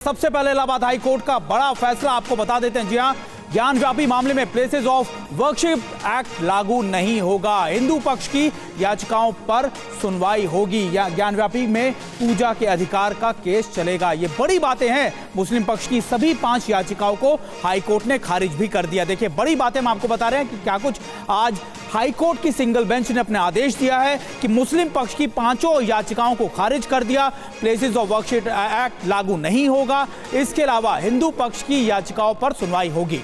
सबसे पहले Allahabad high court का बड़ा फैसला आपको बता देते हैं। जी हां, ज्ञानव्यापी मामले में प्लेसेस ऑफ वर्शिप एक्ट लागू नहीं होगा। हिंदू पक्ष की याचिकाओं पर सुनवाई होगी या ज्ञानव्यापी में पूजा के अधिकार का केस चलेगा। ये बड़ी बातें हैं। मुस्लिम पक्ष की सभी 5 याचिकाओं को हाई कोर्ट ने खारिज भी कर दिया। देखिए, बड़ी बातें हम आपको बता रहे हैं कि क्या कुछ आज हाई कोर्ट की सिंगल बेंच ने अपने आदेश दिया है कि मुस्लिम पक्ष की 5 याचिकाओं को खारिज कर दिया। प्लेसेस ऑफ वर्शिप एक्ट लागू नहीं होगा। इसके अलावा हिंदू पक्ष की याचिकाओं पर सुनवाई होगी।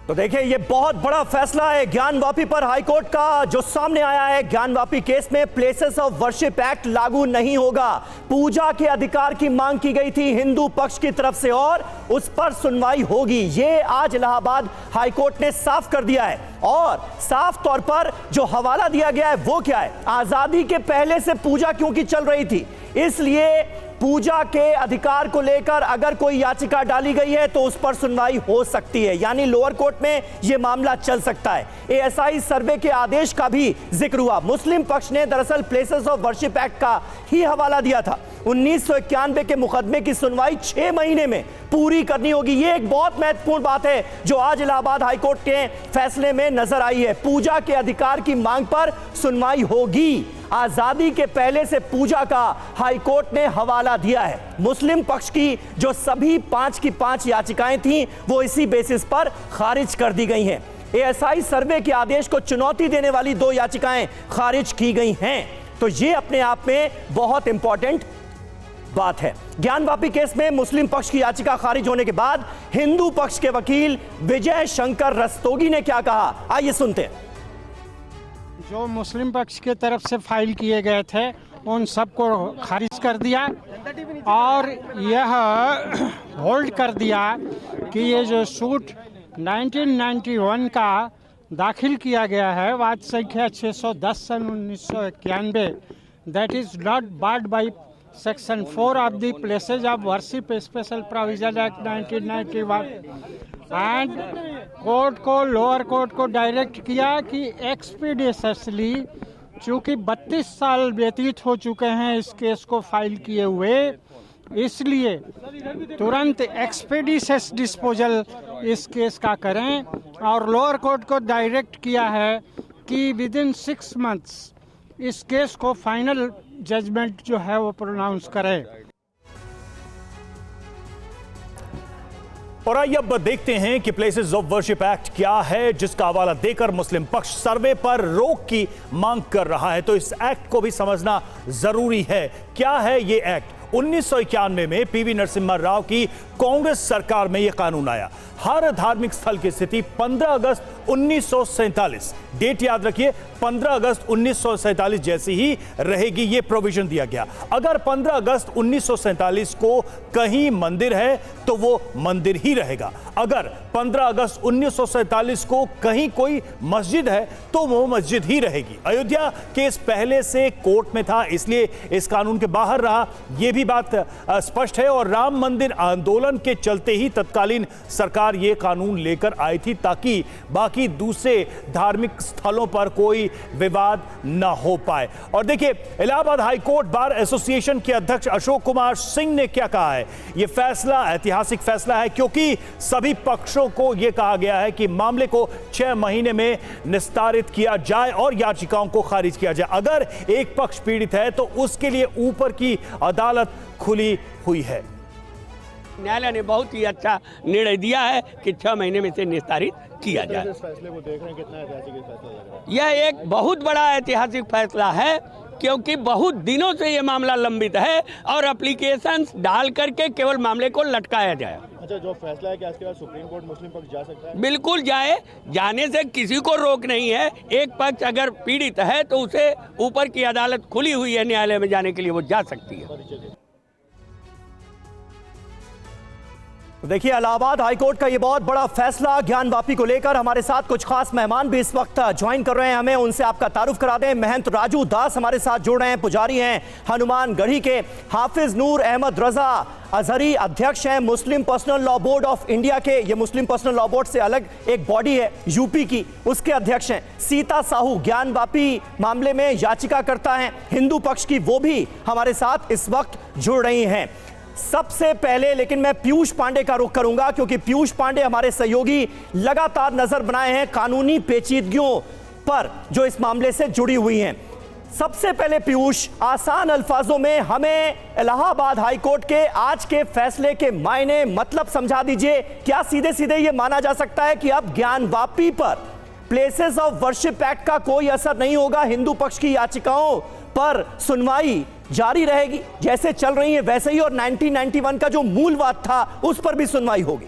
तो देखिए, ये बहुत बड़ा फैसला है ज्ञानवापी पर हाईकोर्ट का जो सामने आया है। ज्ञानवापी केस में प्लेसेस ऑफ वर्शिप एक्ट लागू नहीं होगा। पूजा के अधिकार की मांग की गई थी हिंदू पक्ष की तरफ से और उस पर सुनवाई होगी। ये आज इलाहाबाद हाईकोर्ट ने साफ कर दिया है और साफ तौर पर जो हवाला दिया गया है वो क्या है, आजादी के पहले से पूजा क्योंकि चल रही थी, इसलिए पूजा के अधिकार को लेकर अगर कोई याचिका डाली गई है तो उस पर सुनवाई हो सकती है, यानी लोअर कोर्ट में यह मामला चल सकता है। एएसआई सर्वे के आदेश का भी जिक्र हुआ। मुस्लिम पक्ष ने दरअसल प्लेसेस ऑफ वर्शिप एक्ट का ही हवाला दिया था। 1991 के मुकदमे की सुनवाई 6 महीने में पूरी करनी होगी। यह एक बहुत महत्वपूर्ण बात है जो आज इलाहाबाद हाईकोर्ट के फैसले में नजर आई है। पूजा के अधिकार की मांग पर सुनवाई होगी। आजादी के पहले से पूजा का हाईकोर्ट ने हवाला दिया है। मुस्लिम पक्ष की जो सभी 5 की 5 याचिकाएं थीं वो इसी बेसिस पर खारिज कर दी गई हैं। एएसआई सर्वे के आदेश को चुनौती देने वाली 2 याचिकाएं खारिज की गई हैं। तो ये अपने आप में बहुत इंपॉर्टेंट बात है। ज्ञानवापी केस में मुस्लिम पक्ष की याचिका खारिज होने के बाद हिंदू पक्ष के वकील विजय शंकर रस्तोगी ने क्या कहा, आइए सुनते हैं। जो मुस्लिम पक्ष के तरफ से फाइल किए गए थे उन सबको खारिज कर दिया और यह होल्ड कर दिया कि ये जो सूट 1991 का दाखिल किया गया है, वाद संख्या 610 सन 1991, that is not barred by section 4 of the places of worship special provision act 1991 and court को, लोअर कोर्ट को डायरेक्ट किया कि एक्सपीडिशसली, चूँकि 32 साल व्यतीत हो चुके हैं इस केस को फाइल किए हुए, इसलिए तुरंत एक्सपीडिशस डिस्पोजल इस केस का करें। और लोअर कोर्ट को डायरेक्ट किया है कि विद इन 6 मंथ्स इस केस को फाइनल जजमेंट जो है वो प्रोनाउंस करें। और आइए अब देखते हैं कि प्लेसेस ऑफ वर्शिप एक्ट क्या है, जिसका हवाला देकर मुस्लिम पक्ष सर्वे पर रोक की मांग कर रहा है। तो इस एक्ट को भी समझना जरूरी है। क्या है ये एक्ट? 1991 में पीवी नरसिम्हा राव की कांग्रेस सरकार में यह कानून आया। हर धार्मिक स्थल की स्थिति 15 अगस्त 1947, डेट याद रखिए, 15 अगस्त 1947 जैसी ही रहेगी, यह प्रोविजन दिया गया। अगर 15 अगस्त 1947 को कहीं मंदिर है तो वो मंदिर ही रहेगा। अगर 15 अगस्त 1947 को कहीं कोई मस्जिद है तो वो मस्जिद ही रहेगी। अयोध्या केस पहले से कोर्ट में था, इसलिए इस कानून के बाहर रहा, यह भी बात स्पष्ट है। और राम मंदिर आंदोलन के चलते ही तत्कालीन सरकार यह कानून लेकर आई थी ताकि बाकी दूसरे धार्मिक स्थलों पर कोई विवाद न हो पाए। और देखिए, Allahabad high court bar association के अध्यक्ष अशोक कुमार सिंह ने क्या कहा है। यह फैसला ऐतिहासिक फैसला है क्योंकि सभी पक्षों को यह कहा गया है कि मामले को 6 महीने में निस्तारित किया जाए और याचिकाओं को खारिज किया जाए। अगर एक पक्ष पीड़ित है तो उसके लिए ऊपर की अदालत खुली हुई है। न्यायालय ने बहुत ही अच्छा निर्णय दिया है कि 6 महीने में से निस्तारित किया जाए। इस फैसले को देख रहे हैं, कितना ऐतिहासिक फैसला लग रहा है? यह एक बहुत बड़ा ऐतिहासिक फैसला है क्योंकि बहुत दिनों से यह मामला लंबित है और एप्लीकेशंस डाल करके केवल मामले को लटकाया जाए। अच्छा, जो फैसला है कि आज के बाद सुप्रीम कोर्ट मुस्लिम पक्ष जा सकता है? बिल्कुल जाए, जाने से किसी को रोक नहीं है। एक पक्ष अगर पीड़ित है तो उसे ऊपर की अदालत खुली हुई है न्यायालय में जाने के लिए, वो जा सकती है। देखिए, इलाहाबाद हाईकोर्ट का ये बहुत बड़ा फैसला ज्ञान वापी को लेकर हमारे साथ कुछ खास मेहमान भी इस वक्त ज्वाइन कर रहे हैं हमें, उनसे आपका तारुफ करा दें। महंत राजू दास हमारे साथ जुड़ रहे हैं, पुजारी हैं हनुमानगढ़ी के। हाफिज नूर अहमद रजा अजहरी अध्यक्ष हैं Muslim personal law board of India के। ये मुस्लिम पर्सनल लॉ बोर्ड से अलग एक बॉडी है यूपी की, उसके अध्यक्ष हैं। सीता साहू ज्ञान वापी मामले में याचिकाकर्ता हैं हिंदू पक्ष की, वो भी हमारे साथ इस वक्त जुड़ रही हैं। सबसे पहले लेकिन मैं पीयूष पांडे का रुख करूंगा, क्योंकि पीयूष पांडे हमारे सहयोगी लगातार नजर बनाए हैं कानूनी पेचीदगियों पर जो इस मामले से जुड़ी हुई हैं। सबसे पहले पीयूष, आसान अल्फाजों में हमें इलाहाबाद हाईकोर्ट के आज के फैसले के मायने मतलब समझा दीजिए। क्या सीधे सीधे यह माना जा सकता है कि अब ज्ञान वापी पर प्लेसेस ऑफ वर्शिप एक्ट का कोई असर नहीं होगा, हिंदू पक्ष की याचिकाओं पर सुनवाई जारी रहेगी जैसे चल रही है वैसे ही, और 1991 का जो मूलवाद था उस पर भी सुनवाई होगी?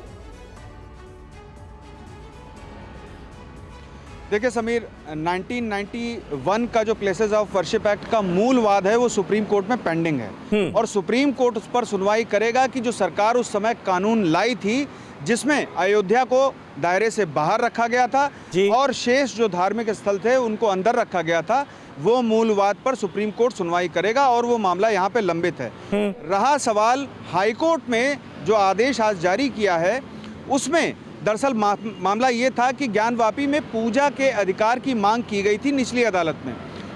देखिए समीर, 1991 का जो प्लेसेस ऑफ वर्शिप एक्ट का मूलवाद है वो सुप्रीम कोर्ट में पेंडिंग है और सुप्रीम कोर्ट उस पर सुनवाई करेगा कि जो सरकार उस समय कानून लाई थी जिसमें अयोध्या को दायरे से बाहर रखा गया था और शेष जो धार्मिक स्थल थे उनको अंदर रखा गया था, वो मूलवाद पर सुप्रीम कोर्ट सुनवाई करेगा और वो मामला यहाँ पे लंबित है। रहा सवाल हाईकोर्ट में जो आदेश आज जारी किया है उसमें दरअसल मामला ये था कि ज्ञान वापी में पूजा के अधिकार की मांग की गई थी निचली अदालत में,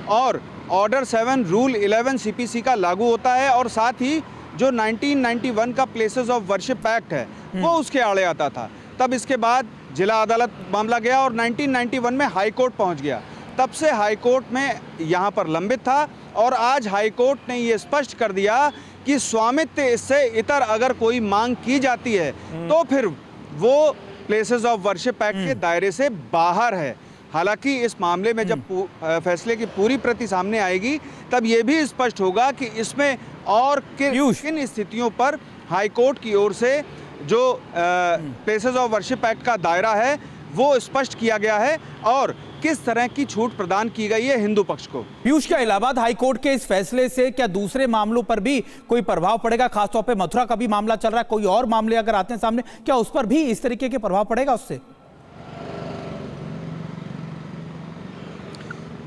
और ऑर्डर 7 रूल 11 सीपीसी का लागू होता है और साथ ही जो 1991 का प्लेसेस ऑफ वर्शिप एक्ट है वो उसके आड़े आता था। तब इसके बाद जिला अदालत मामला गया और 1991 में हाई कोर्ट पहुंच गया। तब से हाई कोर्ट में यहाँ पर लंबित था और आज हाई कोर्ट ने ये स्पष्ट कर दिया कि स्वामित्व इससे इतर अगर कोई मांग की जाती है तो फिर वो प्लेसेस ऑफ वर्शिप एक्ट के दायरे से बाहर है। हालांकि इस मामले में जब फैसले की पूरी प्रति सामने आएगी तब ये भी स्पष्ट होगा कि इसमें और किन स्थितियों पर हाई कोर्ट की ओर से जो प्लेसेस ऑफ वर्शिप एक्ट का दायरा है वो स्पष्ट किया गया है और किस तरह की छूट प्रदान की गई है हिंदू पक्ष को। पीयूष, क्या इलाहाबाद हाईकोर्ट के इस फैसले से क्या दूसरे मामलों पर भी कोई प्रभाव पड़ेगा? खासतौर पे मथुरा का भी मामला चल रहा है, कोई और मामले अगर आते हैं सामने, क्या उस पर भी इस तरीके के प्रभाव पड़ेगा उससे?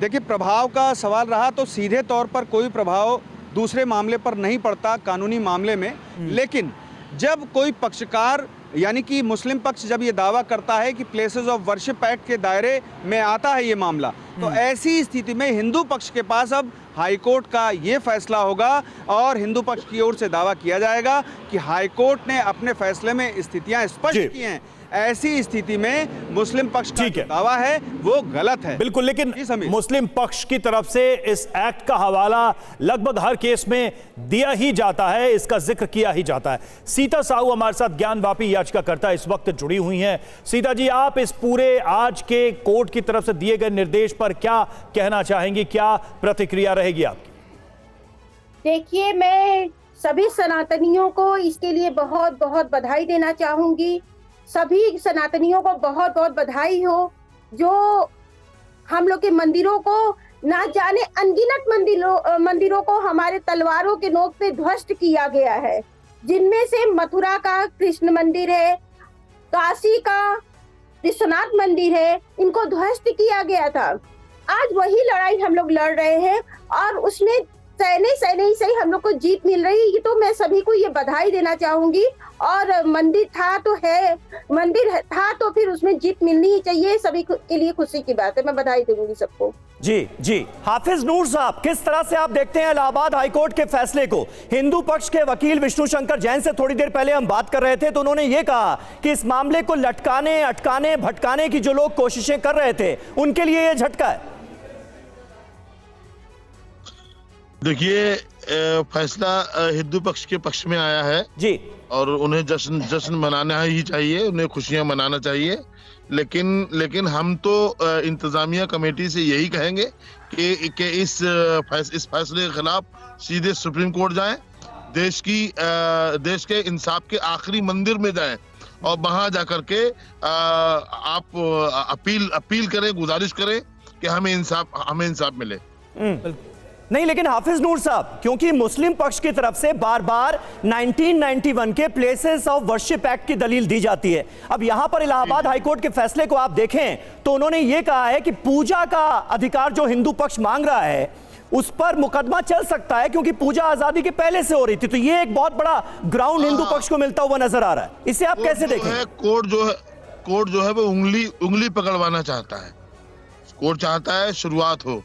देखिए, प्रभाव का सवाल रहा तो सीधे तौर पर कोई प्रभाव दूसरे मामले पर नहीं पड़ता कानूनी मामले में, लेकिन जब कोई पक्षकार यानी कि मुस्लिम पक्ष जब ये दावा करता है कि प्लेसेस ऑफ वर्शिप एक्ट के दायरे में आता है ये मामला, तो ऐसी स्थिति में हिंदू पक्ष के पास अब हाई कोर्ट का ये फैसला होगा और हिंदू पक्ष की ओर से दावा किया जाएगा कि हाई कोर्ट ने अपने फैसले में स्थितियां स्पष्ट की हैं। ऐसी स्थिति में मुस्लिम पक्ष का जो दावा है वो गलत है। बिल्कुल, लेकिन मुस्लिम पक्ष की तरफ से इस एक्ट का हवाला लगभग हर केस में दिया ही जाता है, इसका जिक्र किया ही जाता है। सीता साहू हमारे साथ ज्ञान वापी याचिकाकर्ता इस वक्त जुड़ी हुई हैं। सीता जी, आप इस पूरे आज के कोर्ट की तरफ से दिए गए निर्देश पर क्या कहना चाहेंगी, क्या प्रतिक्रिया रहेगी आपकी? देखिए, मैं सभी सनातनियों को इसके लिए बहुत बहुत बधाई देना चाहूंगी। सभी सनातनियों को बहुत बहुत बधाई हो जो हम लोग के मंदिरों को ना जाने अनगिनत मंदिरों को हमारे तलवारों के नोक पे ध्वस्त किया गया है, जिनमें से मथुरा का कृष्ण मंदिर है, काशी का विश्वनाथ मंदिर है, इनको ध्वस्त किया गया था। आज वही लड़ाई हम लोग लड़ रहे हैं और उसमें सहने ही सही हम लोग को जीत मिल रही है। ये तो मैं सभी को ये बधाई देना चाहूंगी। और मंदिर था तो फिर उसमें जीत मिलनी ही चाहिए, सभी के लिए खुशी की बात है। मैं बधाई दूंगी सबको। जी हाफिज नूर साहब, किस तरह से आप देखते हैं इलाहाबाद हाईकोर्ट के फैसले को? हिंदू पक्ष के वकील विष्णु शंकर जैन से थोड़ी देर पहले हम बात कर रहे थे तो उन्होंने ये कहा कि इस मामले को लटकाने, अटकाने, भटकाने की जो लोग कोशिशें कर रहे थे उनके लिए यह झटका है। देखिए, फैसला हिंदू पक्ष के पक्ष में आया है जी, और उन्हें जश्न मनाना ही चाहिए, उन्हें खुशियां मनाना चाहिए। लेकिन हम तो इंतजामिया कमेटी से यही कहेंगे कि इस फैसले के खिलाफ सीधे सुप्रीम कोर्ट जाएं, देश के इंसाफ के आखिरी मंदिर में जाएं और वहां जाकर के आप अपील करें, गुजारिश करें कि हमें इंसाफ मिले। नहीं, लेकिन हाफिज नूर साहब, क्योंकि मुस्लिम पक्ष की तरफ से बार बार 1991 के प्लेसेस ऑफ वर्शिप एक्ट की दलील दी जाती है। अब यहां पर इलाहाबाद हाईकोर्ट के फैसले को आप देखें तो उन्होंने यह कहा है कि पूजा का अधिकार जो हिंदू पक्ष मांग रहा है उस पर मुकदमा चल सकता है, क्योंकि पूजा आजादी के पहले से हो रही थी। तो यह एक बहुत बड़ा ग्राउंड हिंदू पक्ष को मिलता हुआ नजर आ रहा है। इसे आप कैसे देखें? कोर्ट जो है वो उंगली पकड़वाना चाहता है। कोर्ट चाहता है शुरुआत हो,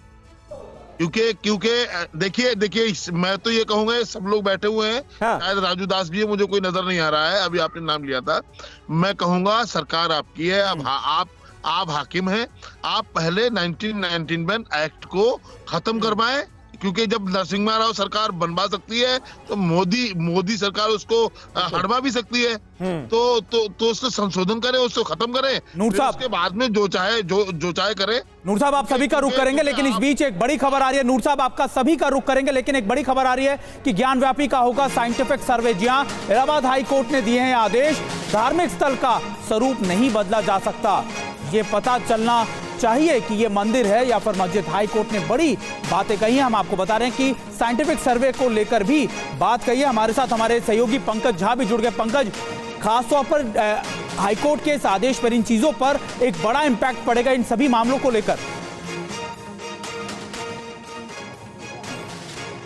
क्योंकि देखिए मैं तो ये कहूंगा, सब लोग बैठे हुए हैं, शायद राजू दास भी है, मुझे कोई नजर नहीं आ रहा है, अभी आपने नाम लिया था। मैं कहूंगा सरकार आपकी है, अब आप हाकिम हैं, आप पहले 1991 एक्ट को खत्म करवाएं, क्योंकि जब नरसिम्हा राव सरकार बनवा सकती है तो मोदी सरकार उसको हटवा भी सकती है। तो उसको संशोधन करें, उसको खत्म करें, नूर साहब उसके बाद में जो चाहे करें। नूर साहब आप सभी का रुख करेंगे, लेकिन इस बीच एक बड़ी खबर आ रही है। नूर साहब आपका सभी का रुख करेंगे, लेकिन एक बड़ी खबर आ रही है कि ज्ञानव्यापी का होगा साइंटिफिक सर्वे। जी हां, इलाहाबाद हाई कोर्ट ने दिए हैं आदेश, धार्मिक स्थल का स्वरूप नहीं बदला जा सकता। ये पता चलना चाहिए कि ये मंदिर है या फिर मस्जिद। हाई कोर्ट ने बड़ी बातें कही हैं। हम आपको बता रहे हैं कि साइंटिफिक सर्वे को लेकर भी बात कही है। हमारे साथ हमारे सहयोगी पंकज झा भी जुड़ गए। पंकज, खासतौर पर हाईकोर्ट के इस आदेश पर, इन चीजों पर एक बड़ा इंपैक्ट पड़ेगा इन सभी मामलों को लेकर।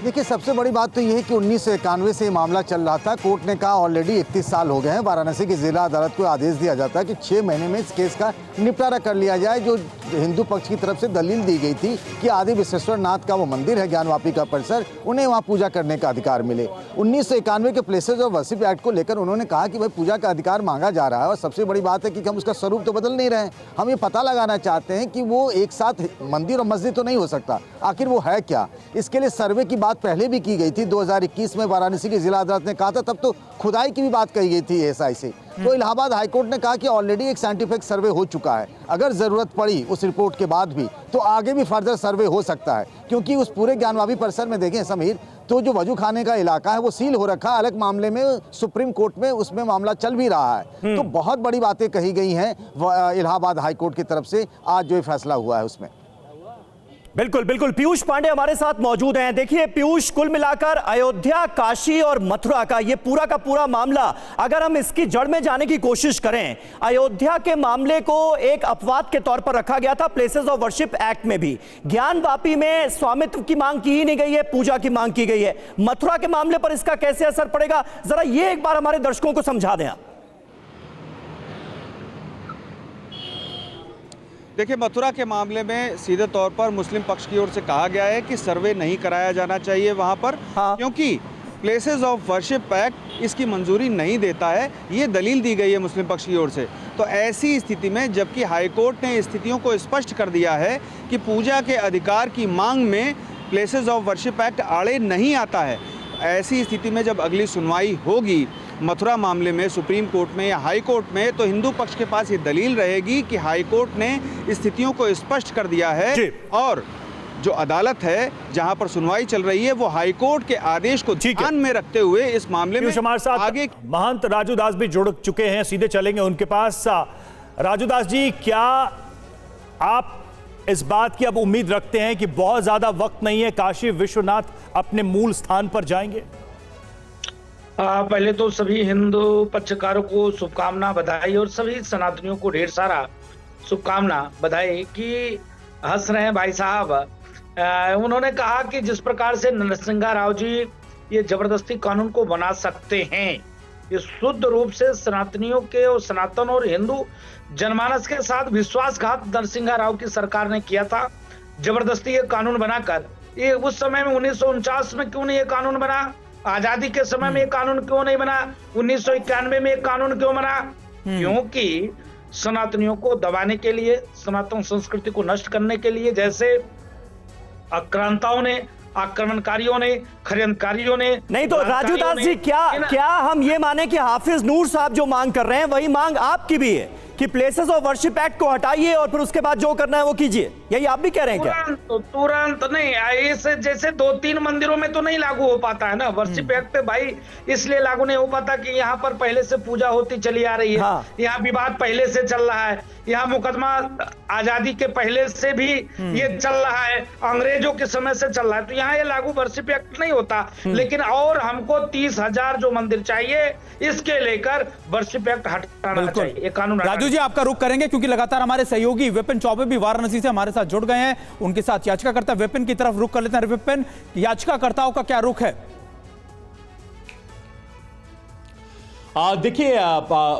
देखिए, सबसे बड़ी बात तो यह है कि 1991 से ये मामला चल रहा था। कोर्ट ने कहा ऑलरेडी 31 साल हो गए हैं। वाराणसी की जिला अदालत को आदेश दिया जाता है कि 6 महीने में इस केस का निपटारा कर लिया जाए। जो हिंदू पक्ष की तरफ से दलील दी गई थी कि आदि विश्वेश्वर नाथ का वो मंदिर है, ज्ञानवापी का परिसर, उन्हें वहाँ पूजा करने का अधिकार मिले। 1991 के प्लेसेस ऑफ वर्शिप एक्ट को लेकर उन्होंने कहा कि भाई पूजा का अधिकार मांगा जा रहा है, और सबसे बड़ी बात है कि हम उसका स्वरूप तो बदल नहीं रहे हैं। हम ये पता लगाना चाहते हैं कि वो एक साथ मंदिर और मस्जिद तो नहीं हो सकता, आखिर वो है क्या। इसके लिए सर्वे की बात पहले भी की गई थी। 2021 में वाराणसी की जिला अदालत ने कहा था, तब तो खुदाई की भी बात कही गई थी एएसआई से। तो इलाहाबाद हाईकोर्ट ने कहा कि ऑलरेडी एक साइंटिफिक सर्वे हो चुका है, अगर जरूरत पड़ी उस रिपोर्ट के बाद भी तो आगे भी फर्दर सर्वे हो सकता है। क्योंकि उस पूरे ज्ञानवापी परिसर में देखें समीर, तो जो वजू खाने का इलाका है वो सील हो रखा है। अलग मामले में सुप्रीम कोर्ट में उसमें मामला चल भी रहा है। तो बहुत बड़ी बातें कही गई हैं इलाहाबाद हाईकोर्ट की तरफ से। आज जो फैसला हुआ है उसमें बिल्कुल बिल्कुल पीयूष पांडे हमारे साथ मौजूद हैं। देखिए पीयूष, कुल मिलाकर अयोध्या, काशी और मथुरा का ये पूरा का पूरा मामला, अगर हम इसकी जड़ में जाने की कोशिश करें, अयोध्या के मामले को एक अपवाद के तौर पर रखा गया था प्लेसेस ऑफ वर्शिप एक्ट में भी। ज्ञानवापी में स्वामित्व की मांग की ही नहीं गई है, पूजा की मांग की गई है। मथुरा के मामले पर इसका कैसे असर पड़ेगा, जरा ये एक बार हमारे दर्शकों को समझा दें आप। देखिए, मथुरा के मामले में सीधे तौर पर मुस्लिम पक्ष की ओर से कहा गया है कि सर्वे नहीं कराया जाना चाहिए वहां पर, क्योंकि प्लेसेस ऑफ वर्शिप एक्ट इसकी मंजूरी नहीं देता है, ये दलील दी गई है मुस्लिम पक्ष की ओर से। तो ऐसी स्थिति में, जबकि हाईकोर्ट ने स्थितियों को स्पष्ट कर दिया है कि पूजा के अधिकार की मांग में प्लेसेस ऑफ वर्शिप एक्ट आड़े नहीं आता है, ऐसी स्थिति में जब अगली सुनवाई होगी मथुरा मामले में सुप्रीम कोर्ट में या हाई कोर्ट में, तो हिंदू पक्ष के पास ये दलील रहेगी कि हाई कोर्ट ने स्थितियों को स्पष्ट कर दिया है, और जो अदालत है जहां पर सुनवाई चल रही है वो हाई कोर्ट के आदेश को ध्यान में रखते हुए इस मामले में हमारे साथ आगे महंत राजू दास भी जुड़ चुके हैं, सीधे चलेंगे उनके पास। राजू दास जी, क्या आप इस बात की अब उम्मीद रखते हैं कि बहुत ज्यादा वक्त नहीं है, काशी विश्वनाथ अपने मूल स्थान पर जाएंगे? पहले तो सभी हिंदू पक्षकारों को शुभकामना, बधाई, और सभी सनातनियों को ढेर सारा शुभकामना, बधाई कि हंस रहे हैं भाई साहब। उन्होंने कहा कि जिस प्रकार से नरसिम्हा राव जी ये जबरदस्ती कानून को बना सकते हैं, ये शुद्ध रूप से सनातनियों के और सनातन और हिंदू जनमानस के साथ विश्वासघात नरसिम्हा राव की सरकार ने किया था। जबरदस्ती ये कानून बनाकर, ये उस समय में 1949 में क्यों नहीं ये कानून बना, आजादी के समय में ये कानून क्यों नहीं बना, 1991 में ये कानून क्यों बना? क्योंकि सनातनियों को दबाने के लिए, सनातन संस्कृति को नष्ट करने के लिए, जैसे आक्रांताओं ने, आक्रमणकारियों ने, षड्यंत्रकारियों ने। नहीं तो राजू दास जी, क्या हम ये माने कि हाफिज नूर साहब जो मांग कर रहे हैं वही मांग आपकी भी है कि प्लेसेस ऑफ वर्शिप एक्ट को हटाइए और फिर उसके बाद जो करना है वो कीजिए, यही आप भी कह रहे हैं क्या? तुरंत नहीं, ऐसे जैसे 2-3 मंदिरों में तो नहीं लागू हो पाता है ना वर्शिप एक्ट पे भाई, इसलिए लागू नहीं हो पाता कि यहाँ पर पहले से पूजा होती चली आ रही है। हाँ। यहाँ विवाद पहले से चल रहा है, यहाँ मुकदमा आजादी के पहले से भी ये चल रहा है, अंग्रेजों के समय से चल रहा है, तो यहाँ ये लागू वर्शिप एक्ट नहीं होता। लेकिन और हमको 30,000 जो मंदिर चाहिए, इसके लेकर वर्शिप एक्ट हटाना चाहिए, ये कानून। राजू जी आपका रुख करेंगे क्योंकि लगातार हमारे सहयोगी विपिन चौबे भी वाराणसी से हमारे साथ जुड़ गए हैं, उनके साथ याचिकाकर्ता विपिन की तरफ रुख कर लेते हैं। विपिन, याचिकाकर्ताओं का क्या रुख है? देखिए,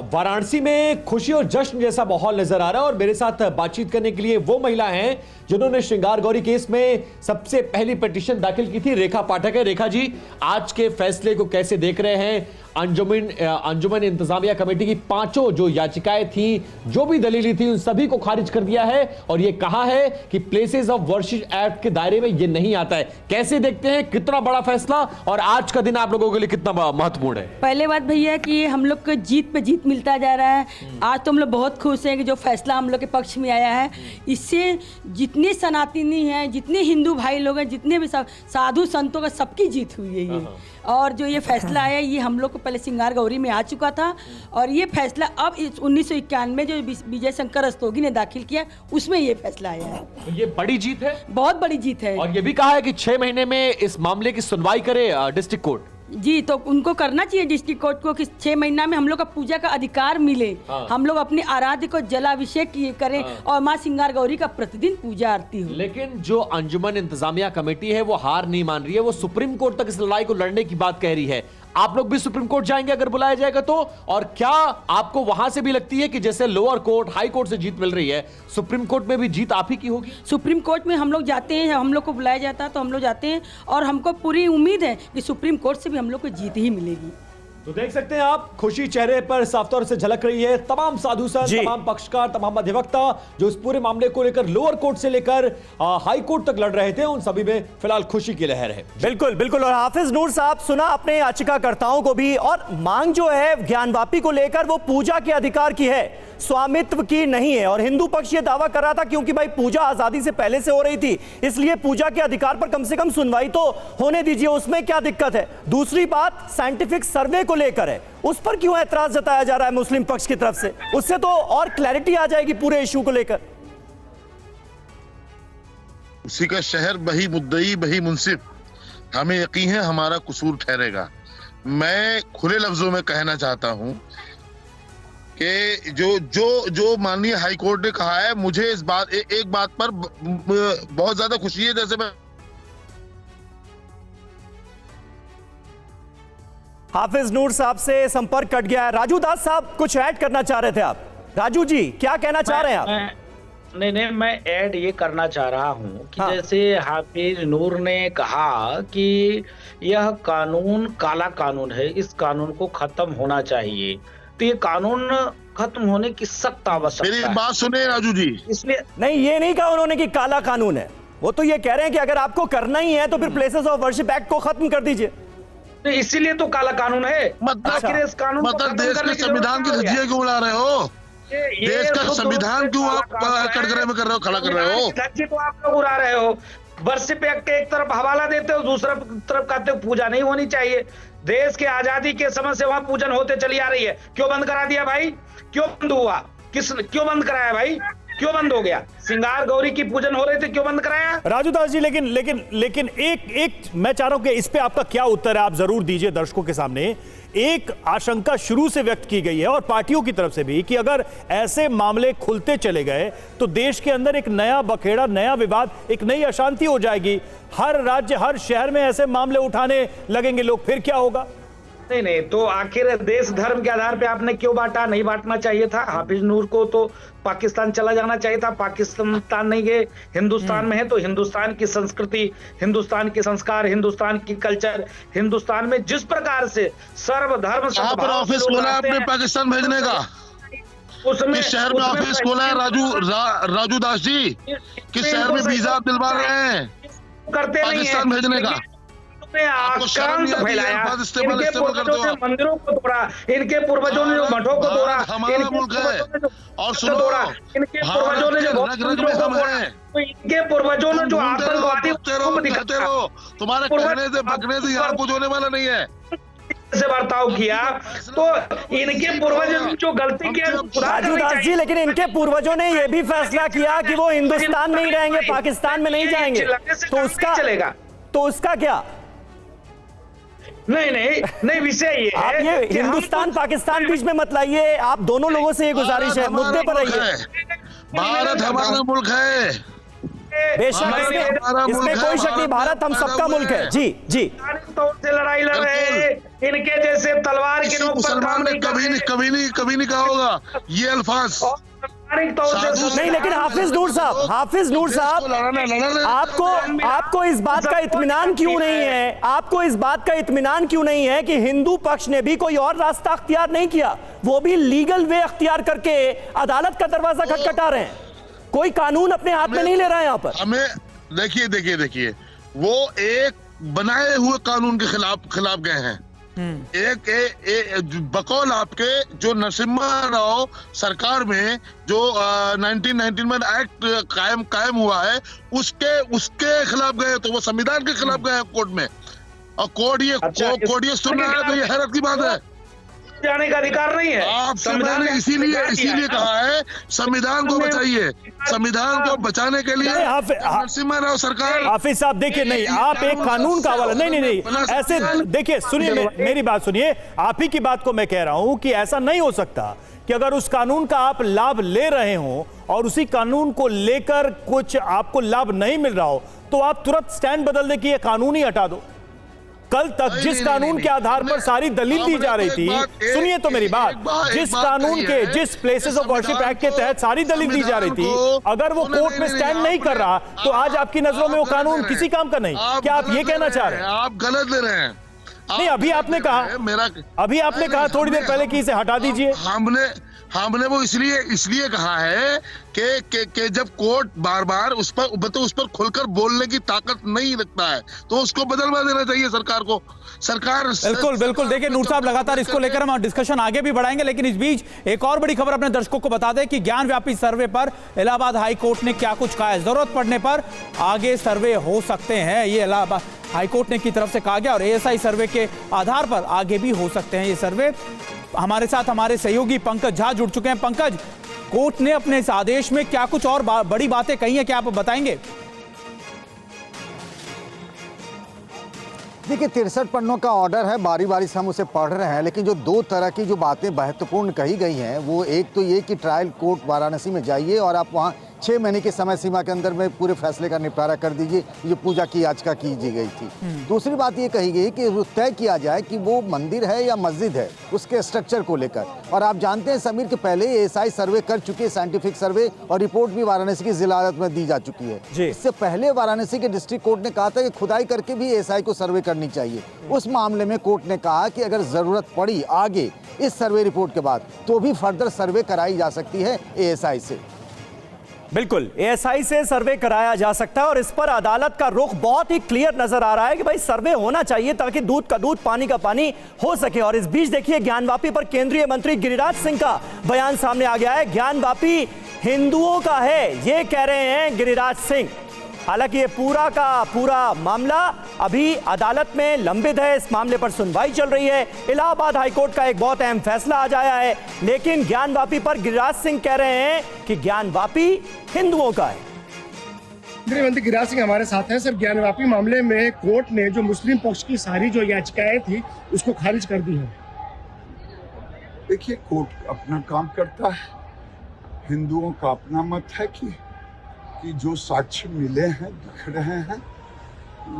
वाराणसी में खुशी और जश्न जैसा माहौल नजर आ रहा है और मेरे साथ बातचीत करने के लिए वो महिला हैं जिन्होंने श्रृंगार गौरी केस में सबसे पहली पिटीशन दाखिल की थी। रेखा पाठक है। रेखा जी, आज के फैसले को कैसे देख रहे हैं? अंजुमन इंतजामिया कमेटी की 5 जो याचिकाएं थी, जो भी दलीलें थी, उन सभी को खारिज कर दिया है और ये कहा है कि प्लेसेस ऑफ वर्शिप एक्ट के दायरे में ये नहीं आता है। कैसे देखते हैं, कितना बड़ा फैसला और आज का दिन आप लोगों के लिए कितना महत्वपूर्ण है? पहले बात भैया कि हम लोग को जीत पे जीत मिलता जा रहा है। आज तो हम लोग बहुत खुश हैं कि जो फैसला हम लोग के पक्ष में आया है, इससे जितने सनातनी हैं, जितने हिंदू भाई लोग हैं, जितने भी साधु संतों का सबकी जीत हुई है ये। और जो ये फैसला आया, ये हम लोग को पहले श्रृंगार गौरी में आ चुका था और ये फैसला अब 1991 जो विजय शंकर रस्तोगी ने दाखिल किया, उसमें ये फैसला आया है। ये बड़ी जीत है, बहुत बड़ी जीत है। और ये भी कहा है कि 6 महीने में इस मामले की सुनवाई करे डिस्ट्रिक्ट कोर्ट। जी, तो उनको करना चाहिए डिस्ट्रिक्ट कोर्ट को कि 6 महीना में हम लोग का पूजा का अधिकार मिले। हम लोग अपने आराध्य को जलाभिषेक करें और माँ श्रृंगार गौरी का प्रतिदिन पूजा आरती हो। लेकिन जो अंजुमन इंतजामिया कमेटी है वो हार नहीं मान रही है, वो सुप्रीम कोर्ट तक इस लड़ाई को लड़ने की बात कह रही है। आप लोग भी सुप्रीम कोर्ट जाएंगे अगर बुलाया जाएगा तो? और क्या आपको वहां से भी लगती है कि जैसे लोअर कोर्ट, हाई कोर्ट से जीत मिल रही है, सुप्रीम कोर्ट में भी जीत आप ही की होगी? सुप्रीम कोर्ट में हम लोग जाते हैं, हम लोग को बुलाया जाता है तो हम लोग जाते हैं और हमको पूरी उम्मीद है कि सुप्रीम कोर्ट से भी हम लोग को जीत ही मिलेगी। तो देख सकते हैं आप, खुशी चेहरे पर साफ तौर से झलक रही है। तमाम साधु संत, तमाम पक्षकार, तमाम अधिवक्ता जो इस पूरे मामले को लेकर लोअर कोर्ट से लेकर हाई कोर्ट तक लड़ रहे थे, उन सभी में फिलहाल खुशी की लहर है। बिल्कुल बिल्कुल। और हाफिज नूर साहब, सुना आपने याचिकाकर्ताओं को भी, और मांग जो है ज्ञानवापी को लेकर वो पूजा के अधिकार की है, स्वामित्व की नहीं है। और हिंदू पक्ष ये दावा कर रहा था क्योंकि भाई पूजा आजादी से पहले से हो रही थी, इसलिए पूजा के अधिकार पर कम से कम सुनवाई तो होने दीजिए, उसमें क्या दिक्कत है? दूसरी बात साइंटिफिक सर्वे को लेकर है, उस पर क्यों ऐतराज जताया जा रहा है मुस्लिम पक्ष की तरफ से? उससे तो और क्लैरिटी आ जाएगी पूरे इशू को लेकर। उसी का शहर बही मुद्दई बही मुंसिफ, हमें यकीन है हमारा कसूर ठहरेगा। मैं खुले लफ्जों में कहना चाहता हूं कि जो माननीय हाई कोर्ट ने कहा है, मुझे इस बात एक बात पर बहुत ज्यादा खुशी है। जैसे मैं हाफिज नूर साहब से संपर्क कट गया है। राजू दास साहब कुछ ऐड करना चाह रहे थे आप। राजू जी, क्या कहना चाह रहे हैं आप? नहीं, मैं ऐड ये करना चाह रहा हूँ कि जैसे हाफिज नूर ने कहा कि यह कानून काला कानून है, इस कानून को खत्म होना चाहिए, तो ये कानून खत्म होने की सख्त आवश्यकता है। मेरी बात सुने राजू जी। इसलिए नहीं, ये नहीं कहा उन्होंने कि काला कानून है, वो तो ये कह रहे हैं कि अगर आपको करना ही है तो फिर प्लेसेस ऑफ वर्शिप एक्ट को खत्म कर दीजिए। तो इसीलिए तो काला कानून है। मतलब इस कानून मतलब देश के संविधान की धज्जियां क्यों उड़ा रहे हो? देश का संविधान क्यों आप कटघरे में कर रहे हो, खड़ा कर रहे हो? धज्जी तो आप लोग उड़ा रहे हो। वर्शिप एक्ट एक तरफ हवाला देते हो, दूसरा तरफ कहते हो पूजा नहीं होनी चाहिए। देश के आजादी के समय से वहां पूजन होते चली आ रही है, क्यों बंद करा दिया भाई? क्यों बंद हुआ? क्यों बंद कराया भाई? क्यों बंद हो गया? श्रृंगार गौरी की पूजन हो रहे थे, क्यों बंद कराया? राजू दास जी, लेकिन एक मैं चाह रहा हूं कि इस पे आपका क्या उत्तर है, आप जरूर दीजिए दर्शकों के सामने। एक आशंका शुरू से व्यक्त की गई है और पार्टियों की तरफ से भी कि अगर ऐसे मामले खुलते चले गए तो देश के अंदर एक नया बखेड़ा, नया विवाद, एक नई अशांति हो जाएगी। हर राज्य, हर शहर में ऐसे मामले उठाने लगेंगे लोग, फिर क्या होगा? नहीं, तो आखिर देश धर्म के आधार पे आपने क्यों बांटा? नहीं बांटना चाहिए था। हाफिज नूर को तो पाकिस्तान चला जाना चाहिए था, पाकिस्तान नहीं गए, हिंदुस्तान में है, तो हिंदुस्तान की संस्कृति, हिंदुस्तान के संस्कार, हिंदुस्तान की कल्चर, हिंदुस्तान में जिस प्रकार से सर्वधर्म ऑफिस खोला है अपने पाकिस्तान भेजने का, उसमें किस शहर में ऑफिस खोला है राजू दास जी? किस शहर में वीजा दिलवा रहे हैं करते पाकिस्तान भेजने का? आक्रांत फैलाया, इनके पूर्वजों ने मंदिरों को तोड़ा, इनके पूर्वजों ने जो मठों को तोड़ा, हमारा मुल्क है। और सुनो, इनके पूर्वजों ने जो मंदिरों को तोड़ा, तो इनके पूर्वजों ने जो आतंकवादी तुम्हारे कहने से बकने से यहाँ कुछ होने वाला नहीं है से बर्ताव किया, तो इनके पूर्वजों जो गलती किया राजू दास जी, लेकिन इनके पूर्वजों ने यह भी फैसला किया कि वो हिंदुस्तान में ही रहेंगे, पाकिस्तान में नहीं जाएंगे, तो उसका चलेगा, तो उसका क्या? नहीं विषय ये आप ये हिंदुस्तान पाकिस्तान बीच में मत लाइए, आप दोनों लोगों से ये गुजारिश है, मुद्दे पर रहिए। भारत हमारा मुल्क है, बेशक, इसमें कोई शक नहीं, भारत हम सबका मुल्क है। जी जी, तौर से लड़ाई लड़ रहे हैं, इनके जैसे तलवार की नोक पर काम नहीं कभी नहीं कहा होगा ये अल्फाज। नहीं, लेकिन हाफिज नूर साहब, आपको इस बात का इत्मीनान क्यों नहीं है? आपको इस बात का इत्मीनान क्यों नहीं है कि हिंदू पक्ष ने भी कोई और रास्ता अख्तियार नहीं किया, वो भी लीगल वे अख्तियार करके अदालत का दरवाजा खटखटा रहे हैं, कोई कानून अपने हाथ में नहीं ले रहा है यहाँ पर। हमें देखिए वो एक बनाए हुए कानून के खिलाफ गए हैं। एक बकौल आपके जो नरसिम्हा राव सरकार में जो 1919 में एक्ट कायम हुआ है उसके खिलाफ गए, तो वो संविधान के खिलाफ गए कोर्ट में, और कोर्ट ये सुन रहा है, तो ये हैरत की बात है। जाने का अधिकार नहीं है आपसे, मैंने इसीलिए कहा है संविधान को बचाइए, संविधान को बचाने के लिए नरसिम्हा राव सरकार। हाफिज साहब देखिए, नहीं आप एक कानून का हवाला नहीं ऐसे देखिए, सुनिए मेरी बात सुनिए, आप ही की बात को मैं कह रहा हूं कि ऐसा नहीं हो सकता कि अगर उस कानून का आप लाभ ले रहे हो और उसी कानून को लेकर कुछ आपको लाभ नहीं मिल रहा हो तो आप तुरंत स्टैंड बदल दे कि ये कानून ही हटा दो। कल तक जिस कानून के आधार पर सारी दलील दी जा रही थी, सुनिए तो मेरी बात, जिस कानून के, जिस प्लेसेस ऑफ वर्शिप एक्ट के तहत सारी दलील दी जा रही थी, अगर वो कोर्ट में स्टैंड नहीं कर रहा तो आज आपकी नजरों में वो कानून किसी काम का नहीं। क्या आप ये कहना चाह रहे हैं? आप गलत ले रहे हैं। नहीं, अभी आपने कहा थोड़ी देर पहले कि इसे हटा दीजिए। हमने वो इसलिए कहा है कि जब कोर्ट बार उस पर खुलकर बोलने की ताकत नहीं रखता है तो उसको बदलवा देना चाहिए सरकार को। सरकार बिल्कुल देखिए नूर साहब, लगातार इसको लेकर हम डिस्कशन आगे भी बढ़ाएंगे, लेकिन इस बीच एक और बड़ी खबर अपने दर्शकों को बता दें कि ज्ञान व्यापी सर्वे पर इलाहाबाद हाई कोर्ट ने क्या कुछ कहा है। जरूरत पड़ने पर आगे सर्वे हो सकते हैं, ये इलाहाबाद हाई कोर्ट ने की तरफ से कहा गया, और ASI सर्वे के आधार पर आगे भी हो सकते हैं ये सर्वे। हमारे साथ हमारे सहयोगी पंकज झा जुड़ चुके हैं। पंकज, कोर्ट ने अपने इस आदेश में क्या कुछ और बड़ी बातें कही हैं, क्या आप बताएंगे? देखिए 63 पन्नों का ऑर्डर है, बारी बारी से हम उसे पढ़ रहे हैं, लेकिन जो दो तरह की जो बातें महत्वपूर्ण कही गई हैं वो एक तो ये कि ट्रायल कोर्ट वाराणसी में जाइए और आप वहाँ 6 महीने की समय सीमा के अंदर में पूरे फैसले का निपटारा कर दीजिए, जो पूजा की याचिका की गई थी। दूसरी बात ये कही गई कि तय किया जाए कि वो मंदिर है या मस्जिद है, उसके स्ट्रक्चर को लेकर। और आप जानते हैं समीर के पहले ASI सर्वे कर चुके, साइंटिफिक सर्वे, और रिपोर्ट भी वाराणसी की जिला अदालत में दी जा चुकी है। इससे पहले वाराणसी के डिस्ट्रिक्ट कोर्ट ने कहा था कि खुदाई करके भी ASI को सर्वे करनी चाहिए। उस मामले में कोर्ट ने कहा कि अगर जरूरत पड़ी आगे इस सर्वे रिपोर्ट के बाद तो भी फर्दर सर्वे कराई जा सकती है ASI से। बिल्कुल, ASI से सर्वे कराया जा सकता है और इस पर अदालत का रुख बहुत ही क्लियर नजर आ रहा है कि भाई सर्वे होना चाहिए ताकि दूध का दूध पानी का पानी हो सके। और इस बीच देखिए ज्ञानवापी पर केंद्रीय मंत्री गिरिराज सिंह का बयान सामने आ गया है। ज्ञानवापी हिंदुओं का है, ये कह रहे हैं गिरिराज सिंह। हालांकि ये पूरा का पूरा मामला अभी अदालत में लंबित है, इस मामले पर सुनवाई चल रही है। इलाहाबाद हाईकोर्ट का एक बहुत अहम फैसला आज आया है, लेकिन ज्ञानवापी पर गिरिराज सिंह कह रहे हैं कि ज्ञानवापी हिंदुओं का है। केंद्रीय मंत्री गिरिराज सिंह हमारे साथ हैं। सर, ज्ञानवापी मामले में कोर्ट ने जो मुस्लिम पक्ष की सारी जो याचिकाएं थी उसको खारिज कर दी है। देखिए, कोर्ट अपना काम करता है, हिंदुओं का अपना मत है कि जो साक्ष्य मिले हैं, दिख रहे हैं,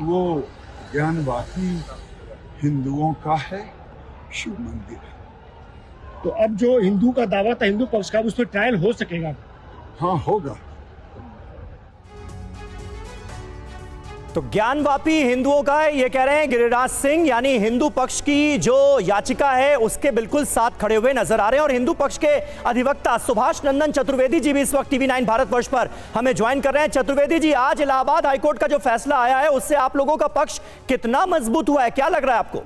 वो ज्ञानवापी हिंदुओं का है, शिव मंदिर है। तो अब जो हिंदू का दावा था, हिंदू पक्ष का, उस पर ट्रायल हो सकेगा? हाँ, होगा। तो ज्ञानवापी हिंदुओं का है, ये कह रहे हैं गिरिराज सिंह, यानी हिंदू पक्ष की जो याचिका है उसके बिल्कुल साथ खड़े हुए नजर आ रहे हैं। और हिंदू पक्ष के अधिवक्ता सुभाष नंदन चतुर्वेदी जी भी इस वक्त टीवी 9 भारतवर्ष पर हमें ज्वाइन कर रहे हैं। चतुर्वेदी जी, आज इलाहाबाद हाईकोर्ट का जो फैसला आया है उससे आप लोगों का पक्ष कितना मजबूत हुआ है, क्या लग रहा है आपको?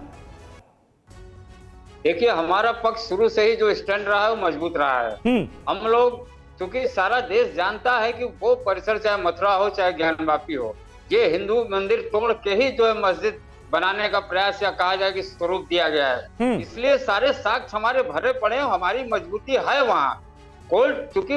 देखिए, हमारा पक्ष शुरू से ही जो स्टैंड रहा है वो मजबूत रहा है। हम लोग, क्योंकि सारा देश जानता है कि वो परिसर चाहे मथुरा हो चाहे ज्ञानवापी हो, ये हिंदू मंदिर तोड़ के ही जो है मस्जिद बनाने का प्रयास या कहा जाए कि स्वरूप दिया गया है। इसलिए सारे साक्ष्य हमारे भरे पड़े हैं, हमारी मजबूती है वहाँ। कोर्ट, क्योंकि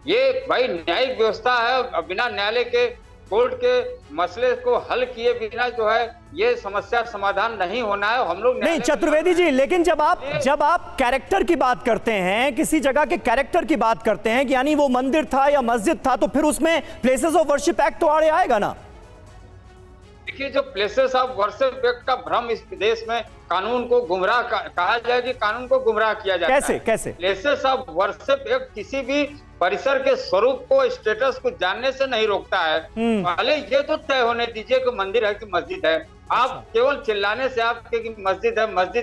ये भाई न्यायिक व्यवस्था है, बिना न्यायालय के कोर्ट के मसले को हल किए बिना जो है ये समस्या समाधान नहीं होना है। हम लोग नहीं चतुर्वेदी जी, लेकिन जब आप कैरेक्टर की बात करते हैं, किसी जगह के कैरेक्टर की बात करते हैं, यानी वो मंदिर था या मस्जिद था, तो फिर उसमें प्लेसेस ऑफ वर्शिप एक्ट तो आड़े आएगा ना? देखिए, जो प्लेसेस ऑफ वर्शिप एक्ट का भ्रम इस देश में कानून को गुमराह कहा जाए कि कानून को गुमराह किया जाता है। कैसे? प्लेसेस ऑफ वर्शिप एक्ट किसी भी परिसर के स्वरूप को, स्टेटस को जानने से नहीं रोकता है। पहले ये तो तय होने दीजिए कि मंदिर है कि मस्जिद है। आप केवल चिल्लाने से आपके कि मस्जिद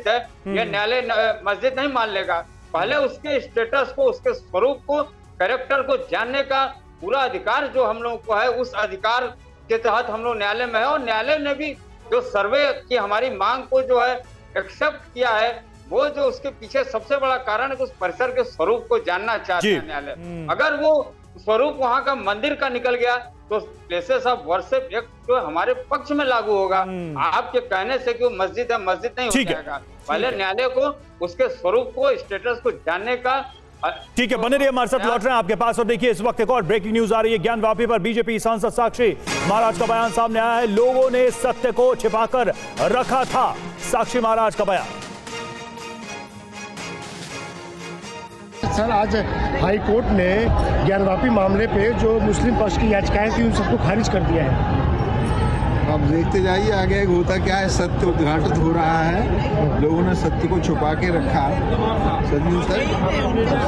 है, ये न्यायालय मस्जिद नहीं मान लेगा। पहले उसके स्टेटस को, उसके स्वरूप को, कैरेक्टर को जानने का पूरा अधिकार जो हम लोगों को है, उस अधिकार के तहत हम लोग न्यायालय में है। और न्यायालय ने भी जो सर्वे की हमारी मांग को जो है एक्सेप्ट किया है, वो जो उसके पीछे सबसे बड़ा कारण है कि उस परिसर के स्वरूप को जानना चाहते हैं न्यायालय। अगर वो स्वरूप वहां का मंदिर का निकल गया तो प्लेसेस ऑफ वर्शिप एक्ट जो हमारे पक्ष में लागू होगा। आपके कहने से कि वो मस्जिद है, मस्जिद नहीं हो जाएगा। पहले न्यायालय को उसके स्वरूप को, स्टेटस को जानने का। ठीक है, बने रहिए हमारे साथ, लौट रहे हैं आपके पास। और देखिए, इस वक्त एक और ब्रेकिंग न्यूज आ रही है। ज्ञानवापी पर बीजेपी सांसद साक्षी महाराज का बयान सामने आया है। लोगों ने सत्य को छिपाकर रखा था, साक्षी महाराज का बयान। सर, आज हाई कोर्ट ने ज्ञानवापी मामले पे जो मुस्लिम पक्ष की याचिकाएं थी उन सबको खारिज कर दिया है। अब देखते जाइए आगे होता क्या है। सत्य उद्घाटित हो रहा है, लोगों ने सत्य को छुपा के रखा।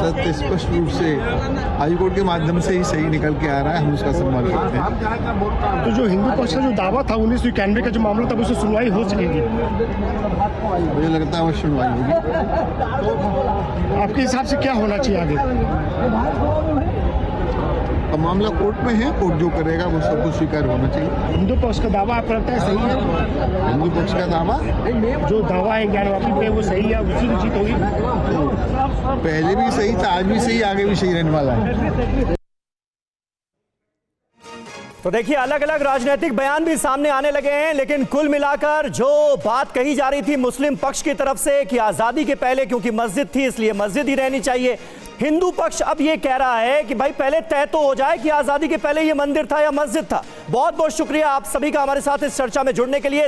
सत्य स्पष्ट रूप से हाईकोर्ट के माध्यम से ही सही निकल के आ रहा है, हम उसका सम्मान करते हैं। तो जो हिंदू पक्ष का जो दावा था 1991 का जो मामला था, उससे सुनवाई हो सकेगी? मुझे लगता है वो सुनवाई होगी। आपके हिसाब से क्या होना चाहिए आगे? अब मामला कोर्ट में है, कोर्ट जो करेगा वो सब कुछ स्वीकार होना चाहिए। हिंदू पक्ष का दावा आपको लगता है सही है? हिंदू पक्ष का दावा, जो दावा है ज्ञानवापी पे, वो सही है, उसी की जीत होगी? पहले भी सही था, आज भी सही, आगे भी सही रहने वाला है। तो देखिए, अलग अलग राजनीतिक बयान भी सामने आने लगे हैं, लेकिन कुल मिलाकर जो बात कही जा रही थी मुस्लिम पक्ष की तरफ से कि आजादी के पहले क्योंकि मस्जिद थी इसलिए मस्जिद ही रहनी चाहिए, हिंदू पक्ष अब ये कह रहा है कि भाई पहले तय तो हो जाए कि आजादी के पहले ये मंदिर था या मस्जिद था। बहुत बहुत शुक्रिया आप सभी का हमारे साथ इस चर्चा में जुड़ने के लिए।